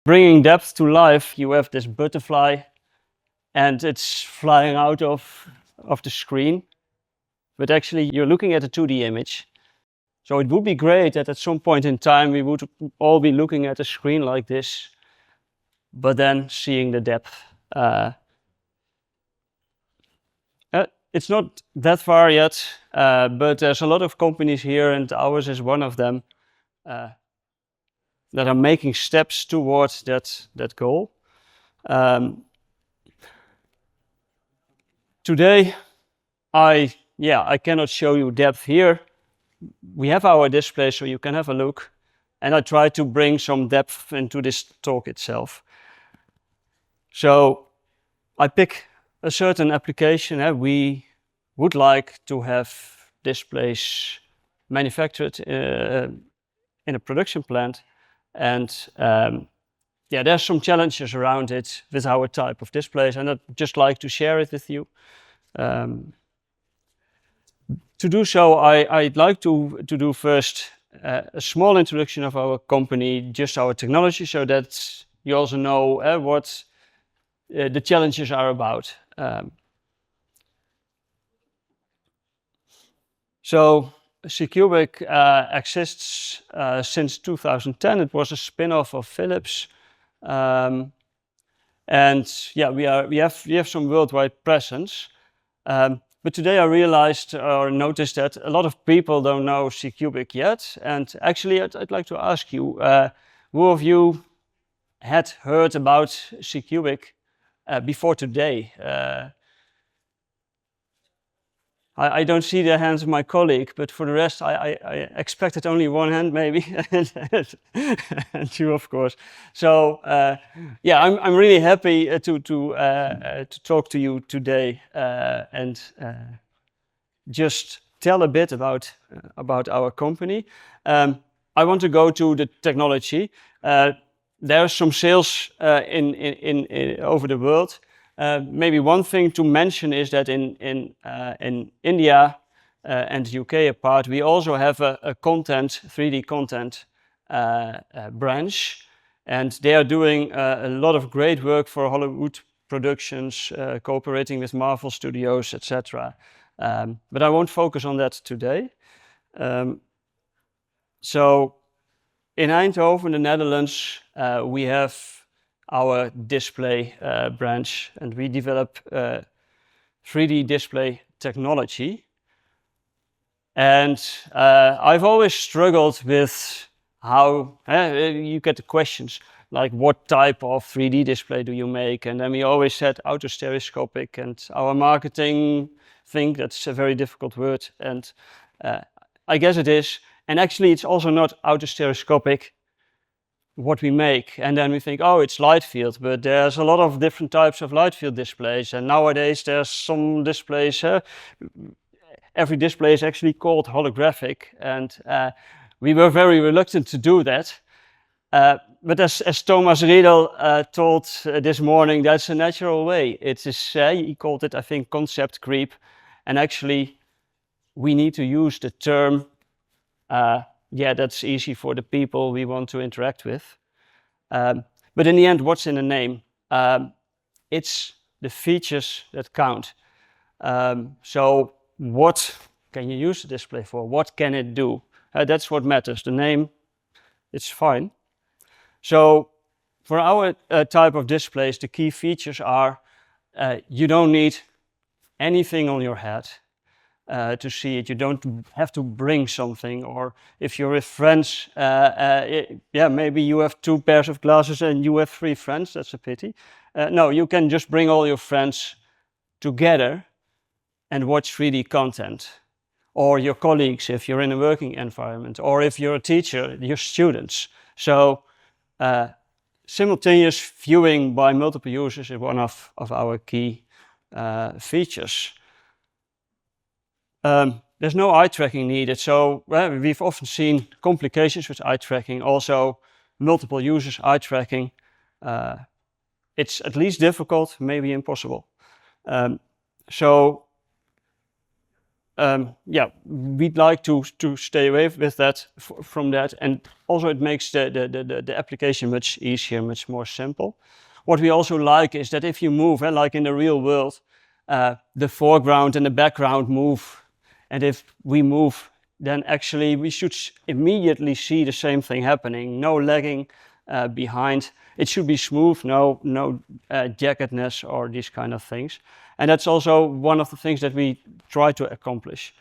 bringing depth to life, you have this butterfly and it's flying out of the screen. But actually you're looking at a 2D image. So it would be great that at some point in time we would all be looking at a screen like this, but then seeing the depth. It's not that far yet, but there's a lot of companies here, and ours is one of them, that are making steps towards that goal. Today, I cannot show you depth here. We have our display, so you can have a look. And I try to bring some depth into this talk itself. So I pick a certain application. We would like to have displays manufactured in a production plant. And there's some challenges around it with our type of displays, and I'd just like to share it with you. To do so, I'd like to do first a small introduction of our company, just our technology, so that you also know what the challenges are about. So Seecubic exists since 2010. It was a spin-off of Philips. And yeah, we have some worldwide presence. But today I realized or noticed that a lot of people don't know Seecubic yet. And actually, I'd like to ask you, who of you had heard about Seecubic before today? I don't see the hands of my colleague, but for the rest, I expected only one hand, maybe, and you, of course. So, yeah, I'm really happy to talk to you today and just tell a bit about our company. I want to go to the technology. There's some sales in over the world. Maybe one thing to mention is that in India and the UK apart, we also have a 3D content branch, and they are doing a lot of great work for Hollywood productions, cooperating with Marvel Studios, etc. But I won't focus on that today. So in Eindhoven, the Netherlands, we have our display branch, and we develop 3D display technology. And I've always struggled with how you get the questions like, what type of 3D display do you make? And then we always said autostereoscopic, and our marketing think that's a very difficult word, and I guess it is. And actually it's also not autostereoscopic what we make, and then we think, oh, it's light field, but there's a lot of different types of light field displays, and nowadays there's some displays, every display is actually called holographic, and we were very reluctant to do that. But as Thomas Riedel told this morning, that's a natural way. It is, he called it, I think, concept creep, and actually we need to use the term that's easy for the people we want to interact with. But in the end, what's in the name? It's the features that count. So what can you use the display for? What can it do? That's what matters. The name, it's fine. So for our type of displays, the key features are you don't need anything on your head to see it. You don't have to bring something, or if you're with friends, maybe you have 2 pairs of glasses and you have 3 friends. That's a pity. No, you can just bring all your friends together and watch 3D content, or your colleagues if you're in a working environment, or if you're a teacher, your students. So simultaneous viewing by multiple users is one of our key features. There's no eye tracking needed, so we've often seen complications with eye tracking, also multiple users eye tracking. It's at least difficult, maybe impossible. So yeah, we'd like to stay away with that, from that, and also it makes the application much easier, much more simple. What we also like is that if you move, like in the real world, the foreground and the background move, and if we move, then actually we should immediately see the same thing happening. No lagging behind. It should be smooth, no jaggedness or these kind of things. And that's also one of the things that we try to accomplish.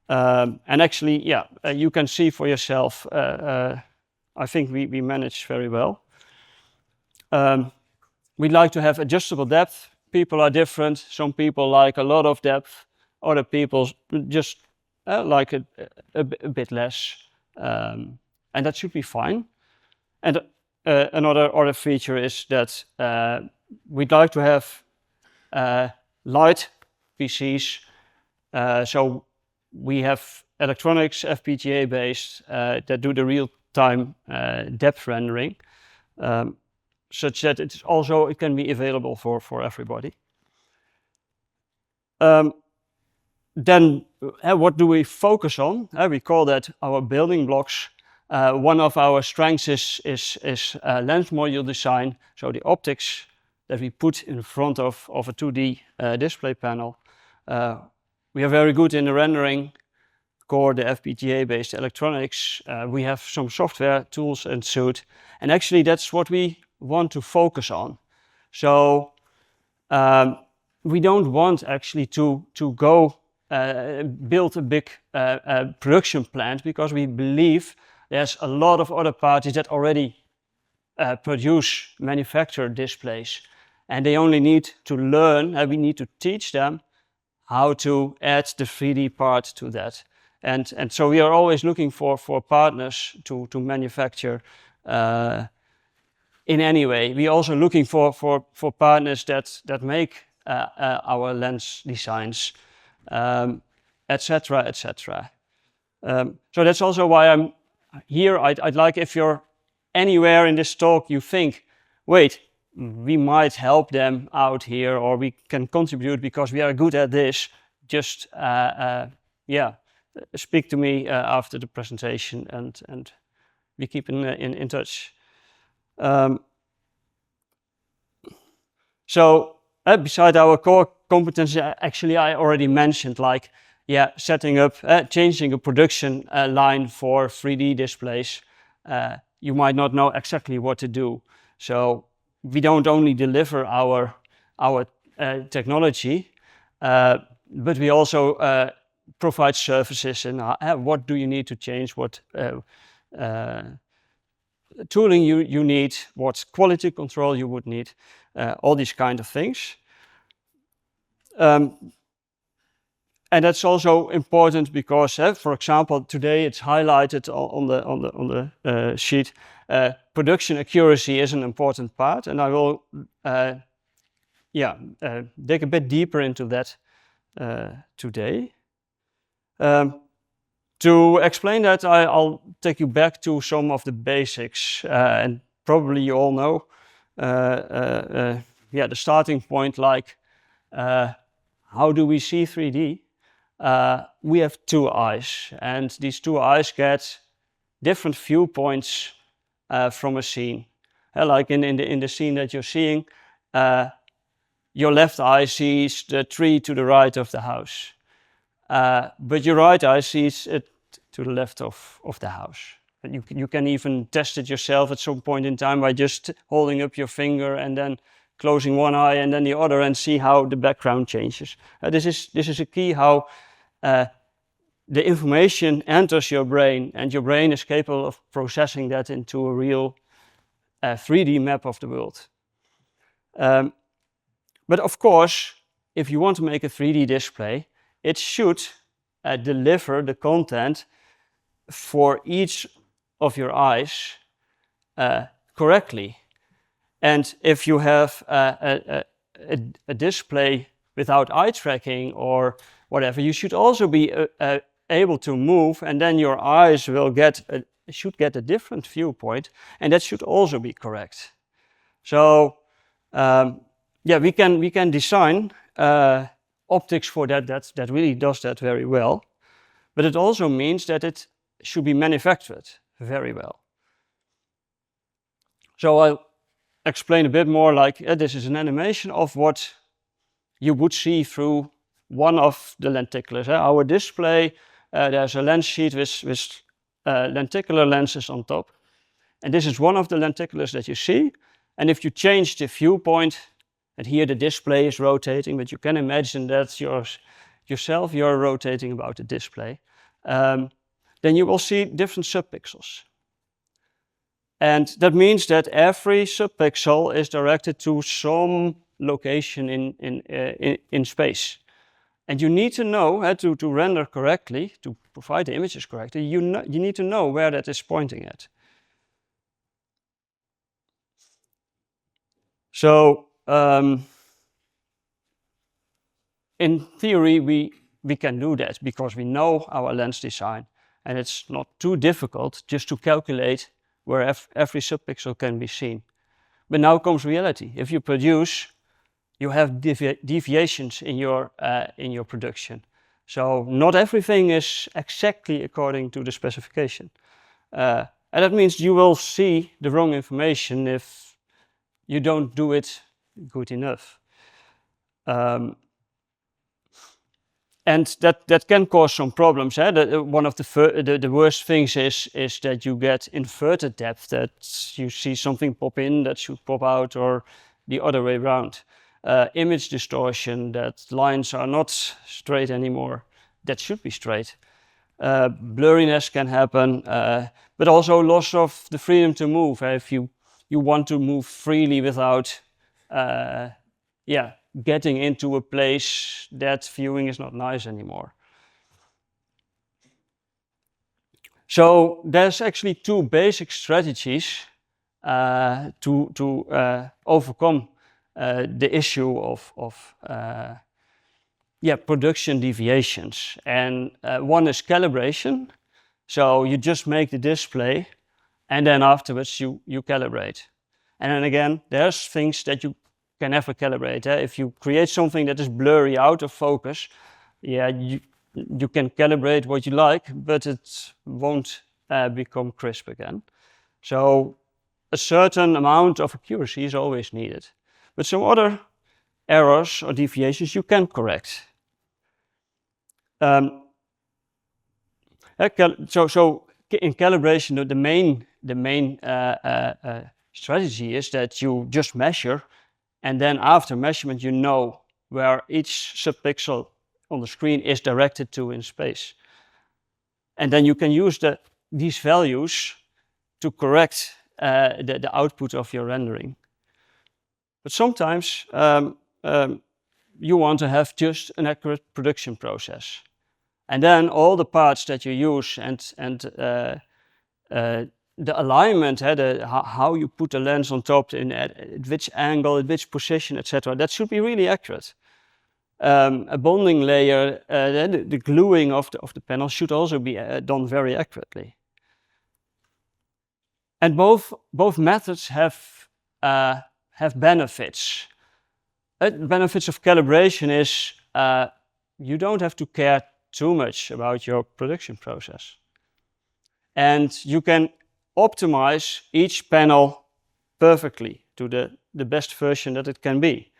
And actually, yeah, you can see for yourself. I think we manage very well. We'd like to have adjustable depth. People are different. Some people like a lot of depth. Other people just like a bit less. And that should be fine. And another feature is that we'd like to have light PCs. So we have electronics, FPGA based, that do the real-time depth rendering. Such that it can be available for everybody. Then what do we focus on? We call that our building blocks. One of our strengths is lens module design, so the optics that we put in front of a 2D display panel. We are very good in the rendering core, the FPGA-based electronics. We have some software tools and suite, and actually that's what we want to focus on. So we don't want actually to go build a big production plant, because we believe there's a lot of other parties that already manufacture displays, and they only need to learn, and we need to teach them how to add the 3D part to that. And so we are always looking for partners to manufacture in any way. We're also looking for partners that make our lens designs, etc., etc. So that's also why I'm here. I'd like, if you're anywhere in this talk, you think, wait, we might help them out here, or we can contribute because we are good at this. Just yeah, speak to me after the presentation, and we keep in touch. So beside our core competency, actually I already mentioned, like, yeah, setting up, changing a production line for 3D displays. You might not know exactly what to do. So we don't only deliver our technology, but we also provide services, and what do you need to change, what tooling you need, what quality control you would need, all these kind of things. And that's also important because, for example, today it's highlighted on the sheet. Production accuracy is an important part, and I will, dig a bit deeper into that today. To explain that, I'll take you back to some of the basics, and probably you all know, the starting point, like, how do we see 3D? We have two eyes, and these two eyes get different viewpoints from a scene. Like in the scene that you're seeing, your left eye sees the tree to the right of the house, but your right eye sees it to the left of the house. And you can even test it yourself at some point in time by just holding up your finger and then closing one eye and then the other, and see how the background changes. This is a key how the information enters your brain, and your brain is capable of processing that into a real 3D map of the world. But of course, if you want to make a 3D display, it should deliver the content for each of your eyes correctly. And if you have a display without eye tracking or whatever, you should also be able to move, and then your eyes will should get a different viewpoint, and that should also be correct. So we can design optics for that really does that very well. But it also means that it should be manufactured very well. So I'll explain a bit more like this is an animation of what you would see through one of the lenticulars. Our display, there's a lens sheet with lenticular lenses on top. And this is one of the lenticulars that you see. And if you change the viewpoint, and here the display is rotating, but you can imagine that you're rotating about the display, then you will see different subpixels. And that means that every subpixel is directed to some location in space. And you need to know how to render correctly, to provide the images correctly, you need to know where that is pointing at. So in theory, we can do that because we know our lens design, and it's not too difficult just to calculate where every subpixel can be seen. But now comes reality. If you produce, you have deviations in your production. So not everything is exactly according to the specification. And that means you will see the wrong information if you don't do it good enough. And that can cause some problems. One of the worst things is that you get inverted depth, that you see something pop in that should pop out, or the other way around. Image distortion, that lines are not straight anymore, that should be straight. Blurriness can happen, but also loss of the freedom to move. If you want to move freely without getting into a place that viewing is not nice anymore. So there's actually two basic strategies to overcome the issue of production deviations. And one is calibration. So you just make the display, and then afterwards you calibrate. And then again, there's things that you can never calibrate. If you create something that is blurry, out of focus, you can calibrate what you like, but it won't become crisp again. So a certain amount of accuracy is always needed. But some other errors or deviations you can correct. So in calibration, the main strategy is that you just measure, and then after measurement, you know where each subpixel on the screen is directed to in space. And then you can use these values to correct the output of your rendering. But sometimes you want to have just an accurate production process. And then all the parts that you use and the alignment, how you put the lens on top, at which angle, at which position, etc., that should be really accurate. A bonding layer, the gluing of the panel should also be done very accurately. And both methods have benefits. Benefits of calibration is you don't have to care too much about your production process. And you can optimize each panel perfectly to the best version that it can be.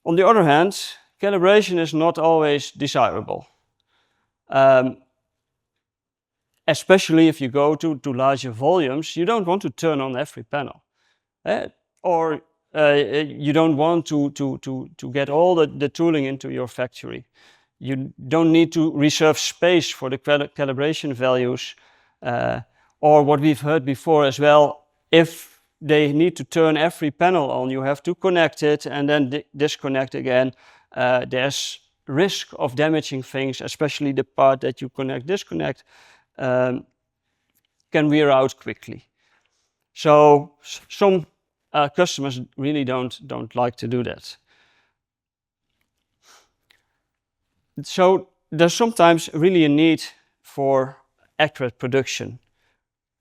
On the other hand, calibration is not always desirable. Especially if you go to larger volumes, you don't want to turn on every panel. Or you don't want to get all the tooling into your factory. You don't need to reserve space for the calibration values. Or what we've heard before as well, if they need to turn every panel on, you have to connect it and then disconnect again. There's risk of damaging things, especially the part that you disconnect, can wear out quickly. So some customers really don't like to do that. So there's sometimes really a need for accurate production.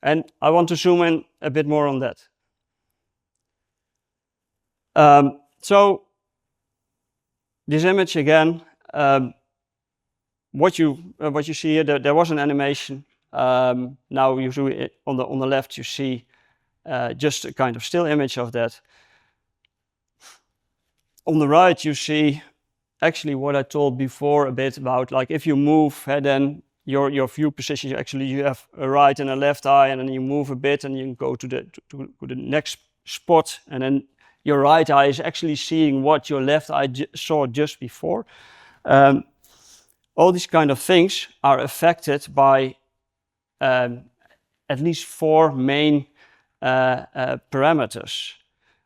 And I want to zoom in a bit more on that. So This image again, what you see here, there was an animation. Now you see it on the left, you see just a kind of still image of that. On the right, you see actually what I told before a bit about, like if you move, then your view position, you have a right and a left eye, and then you move a bit and you go to the next spot, and then your right eye is actually seeing what your left eye saw just before. All these kind of things are affected by at least 4 main parameters.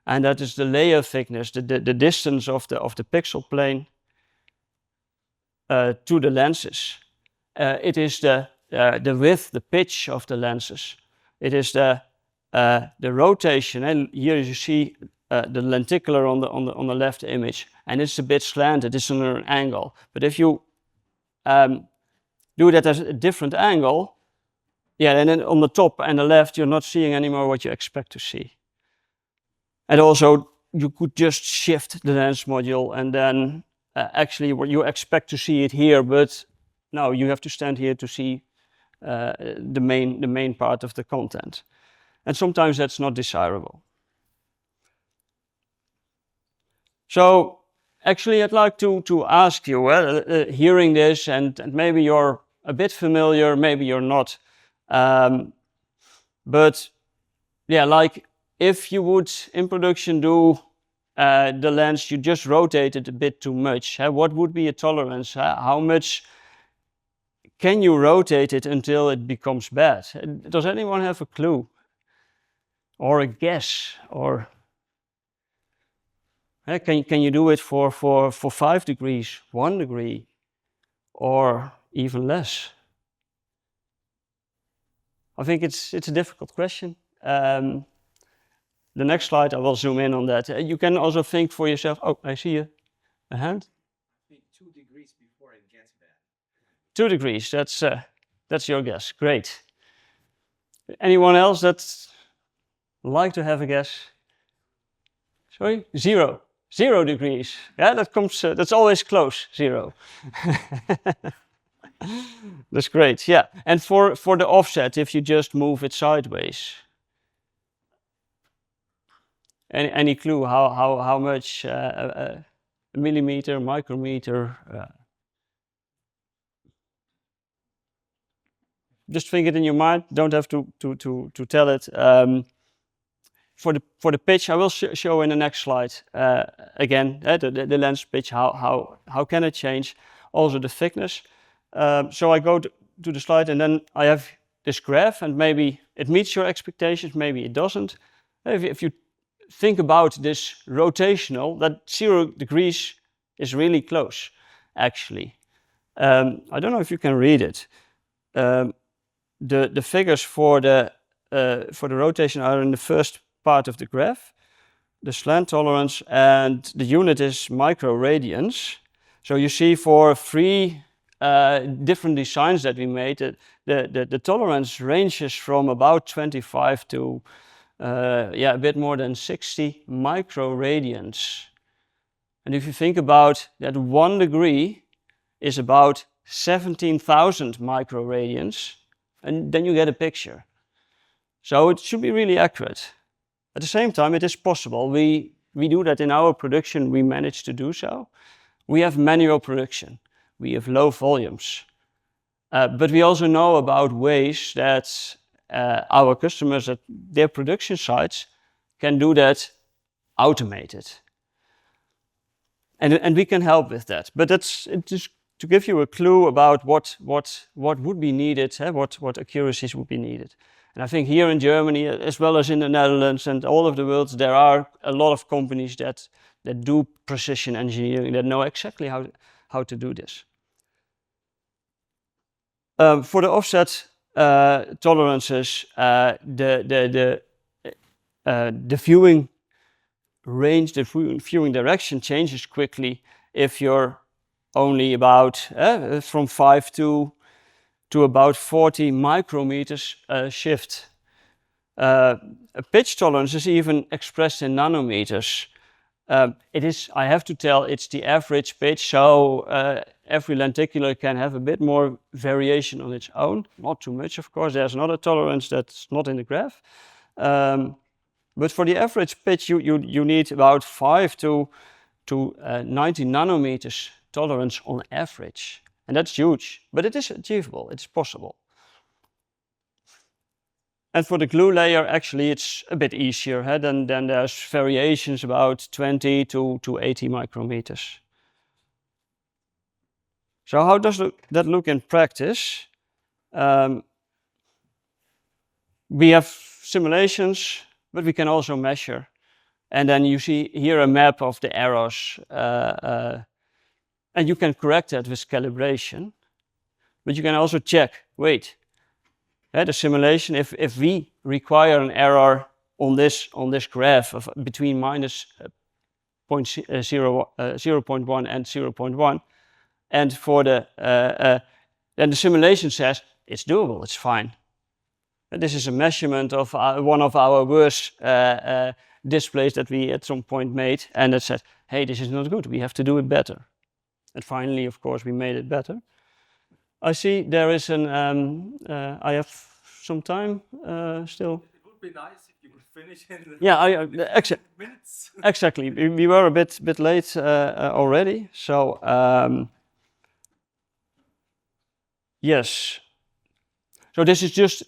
And that is the layer thickness, the distance of the pixel plane to the lenses. It is the width, the pitch of the lenses. It is the rotation, and here you see the lenticular on the left image, and it's a bit slanted, it's on an angle. But if you do that as a different angle, and then on the top and the left, you're not seeing anymore what you expect to see. And also, you could just shift the lens module, and then actually what you expect to see it here, but no, you have to stand here to see the main part of the content. And sometimes that's not desirable. So actually, I'd like to ask you, hearing this, and maybe you're a bit familiar, maybe you're not, but yeah, like if you would in production do the lens, you just rotate it a bit too much. What would be a tolerance? How much can you rotate it until it becomes bad? Does anyone have a clue? Or a guess? Or can you do it for 5 degrees, 1 degree, or even less? I think it's a difficult question. The next slide, I will zoom in on that. You can also think for yourself, oh, I see a hand. I think 2 degrees before it gets bad. 2 degrees, that's your guess. Great. Anyone else that like to have a guess? Sorry? 0. 0 degrees. Yeah, that's always close, 0. That's great, yeah. And for the offset, if you just move it sideways. Any clue how much a millimeter, micrometer? Just think it in your mind. Don't have to tell it. For the pitch, I will show in the next slide again the lens pitch. How can it change? Also the thickness. So I go to the slide, and then I have this graph, and maybe it meets your expectations, maybe it doesn't. If you think about this rotational, that 0 degrees is really close, actually. I don't know if you can read it. The figures for the rotation are in the first part of the graph, the slant tolerance, and the unit is microradians. So you see for 3 different designs that we made, the tolerance ranges from about 25 to a bit more than 60 microradians. And if you think about that, 1 degree is about 17,000 microradians, and then you get a picture. So it should be really accurate. At the same time, it is possible. We do that in our production, we manage to do so. We have manual production. We have low volumes. But we also know about ways that our customers at their production sites can do that automated. And we can help with that. But that's just to give you a clue about what would be needed, what accuracies would be needed. And I think here in Germany, as well as in the Netherlands and all of the world, there are a lot of companies that do precision engineering, that know exactly how to do this. For the offset tolerances, the viewing range, the viewing direction changes quickly if you're only about from 5 to about 40 micrometers shift. A pitch tolerance is even expressed in nanometers. it is, I have to tell, it's the average pitch, so every lenticular can have a bit more variation on its own. Not too much, of course. There's another tolerance that's not in the graph. But for the average pitch, you need about 5 to 90 nanometers tolerance on average. And that's huge, but it is achievable, it's possible. And for the glue layer, actually, it's a bit easier. Then there's variations about 20 to 80 micrometers. So how does that look in practice? We have simulations, but we can also measure. And then you see here a map of the errors. And you can correct that with calibration. But you can also check, wait, the simulation, if we require an error on this graph of between minus 0.1 and 0.1, and for then the simulation says it's doable, it's fine. And this is a measurement of one of our worst displays that we at some point made, and it said, hey, this is not good, we have to do it better. And finally, of course, we made it better. I see there is an, I have some time still. It would be nice if you could finish in minutes. Exactly, we were a bit late already, so yes. So this is just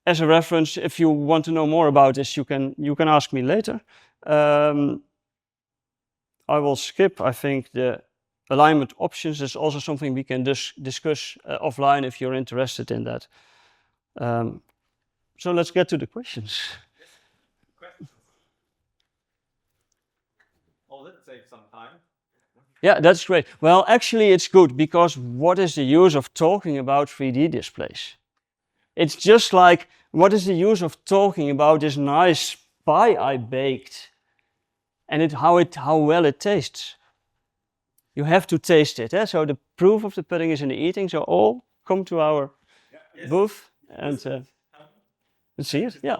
as a reference. If you want to know more about this, you can ask me later. I will skip, I think, the alignment options. Is also something we can discuss offline if you're interested in that. So let's get to the questions. Questions. Oh, that saves some time. Yeah, that's great. Well, actually, it's good, because what is the use of talking about 3D displays? It's just like, what is the use of talking about this nice pie I baked and how well it tastes? You have to taste it. So the proof of the pudding is in the eating. So all come to our booth and see it. Yeah.